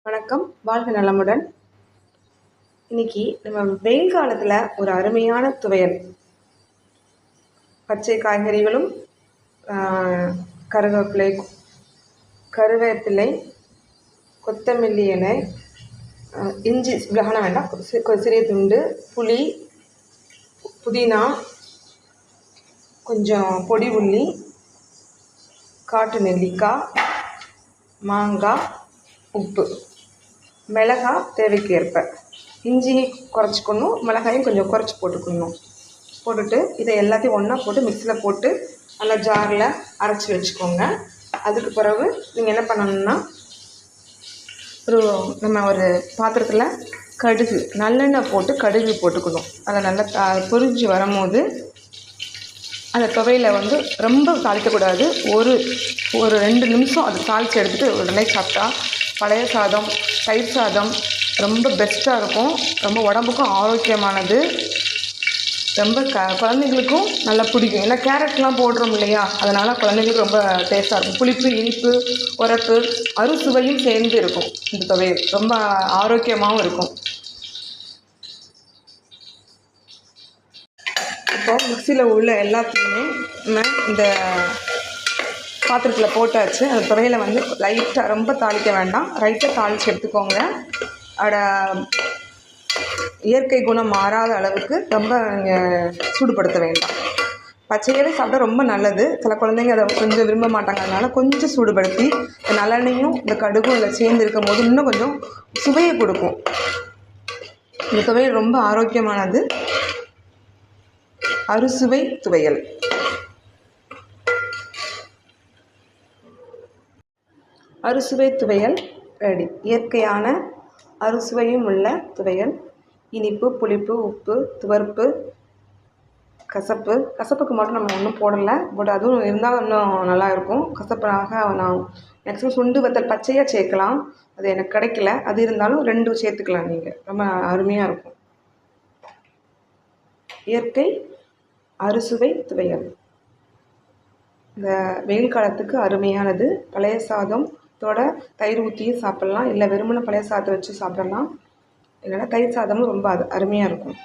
வணக்கம். வாழ்க நலமுடன். இன்னைக்கு நம்ம வெயில் காலத்தில் ஒரு அருமையான துவையல், பச்சை காய்கறிகளும் கருவேப்பிலை கருவேப்பிலை கொத்தமல்லி இலை, இஞ்சி விலகன வேண்டாம், சிறிய துண்டு புளி, புதினா, கொஞ்சம் பொடி உள்ளி, காட்டு நெல்லிக்காய், மாங்காய், உப்பு, மிளகாய் தேவைக்கு ஏற்ப, இஞ்சி குறைச்சிக்கணும், மிளகாயும் கொஞ்சம் குறைச்சி போட்டுட்டு இதை எல்லாத்தையும் ஒன்றா போட்டு மிக்சியில் போட்டு நல்லா ஜாரில் அரைச்சி வச்சுக்கோங்க. அதுக்கு பிறகு நீங்கள் என்ன பண்ணணும்னா, நம்ம ஒரு பாத்திரத்தில் கடுகு, நல்லெண்ணெய் போட்டு கடுகு போட்டுக்கணும். அதை நல்லா பொரிஞ்சு வரும்போது அந்த துவையில் ரொம்ப தாளிக்கக்கூடாது. ஒரு 2 நிமிஷம் அதை தாளித்து எடுத்துகிட்டு உடனே சாப்பிட்டா பழைய சாதம், தயிர் சாதம் ரொம்ப பெஸ்ட்டாக இருக்கும். ரொம்ப உடம்புக்கும் ஆரோக்கியமானது. ரொம்ப குழந்தைங்களுக்கும் நல்லா பிடிக்கும். ஏன்னா கேரட்லாம் போடுறோம் இல்லையா, அதனால் குழந்தைங்களுக்கு ரொம்ப டேஸ்ட்டாக இருக்கும். புளிப்பு, இனிப்பு, உரப்பு, அறுசுவையும் சேர்ந்து இருக்கும். இந்த துவையல் ரொம்ப ஆரோக்கியமாகவும் இருக்கும். இப்போது மிக்சியில் உள்ள எல்லாத்தையுமே நம்ம இந்த பாத்திரத்தில் போட்டாச்சு. அந்த துவையலை லைட்டாக, ரொம்ப தாளிக்க வேண்டாம், லைட்டாக தாளித்து எடுத்துக்கோங்க. இயற்கை குணம் மாறாத அளவுக்கு ரொம்ப சூடுபடுத்த வேண்டாம். பச்சையாகவே சாப்பிட்டா ரொம்ப நல்லது. சில குழந்தைங்க அதை கொஞ்சம் விரும்ப மாட்டாங்க. அதனால் கொஞ்சம் சூடுபடுத்தி இந்த நல்லெண்ணையும் இந்த கடுகும் இதில் சேர்ந்து இருக்கும் போது இன்னும் கொஞ்சம் சுவையை கொடுக்கும். இந்த துவையல் ரொம்ப ஆரோக்கியமானது. அறுசுவை துவையல். அறுசுவை துவையல் ரெடி. இயற்கையான அறுசுவையும் உள்ள துவையல். இனிப்பு, புளிப்பு, உப்பு, துவர்ப்பு, கசப்புக்கு மட்டும் நம்ம ஒன்றும் போடலை. பட் அதுவும் இருந்தால் இன்னும் நல்லாயிருக்கும். கசப்பாக நான் மேக்ஸிமம் சுண்டு வத்தல் பச்சையாக சேர்க்கலாம். அது எனக்கு கிடைக்கல. அது இருந்தாலும் 2 சேர்த்துக்கலாம் நீங்கள். ரொம்ப அருமையாக இருக்கும். இயற்கை அறுசுவை துவையல் இந்த வெயில் காலத்துக்கு அருமையானது. பழைய சாதத்தோட தயிர் ஊற்றியும் சாப்பிட்லாம், இல்லை வெறுமனை பழைய சாதத்தை வச்சு சாப்பிடலாம். இல்லைன்னா தயிர் சாதமும் ரொம்ப அருமையாக இருக்கும்.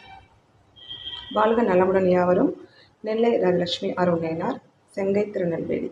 வாழ்க நலமுடன் யாவரும். நெல்லை ராஜலட்சுமி அருணையனார், செங்கை, திருநெல்வேலி.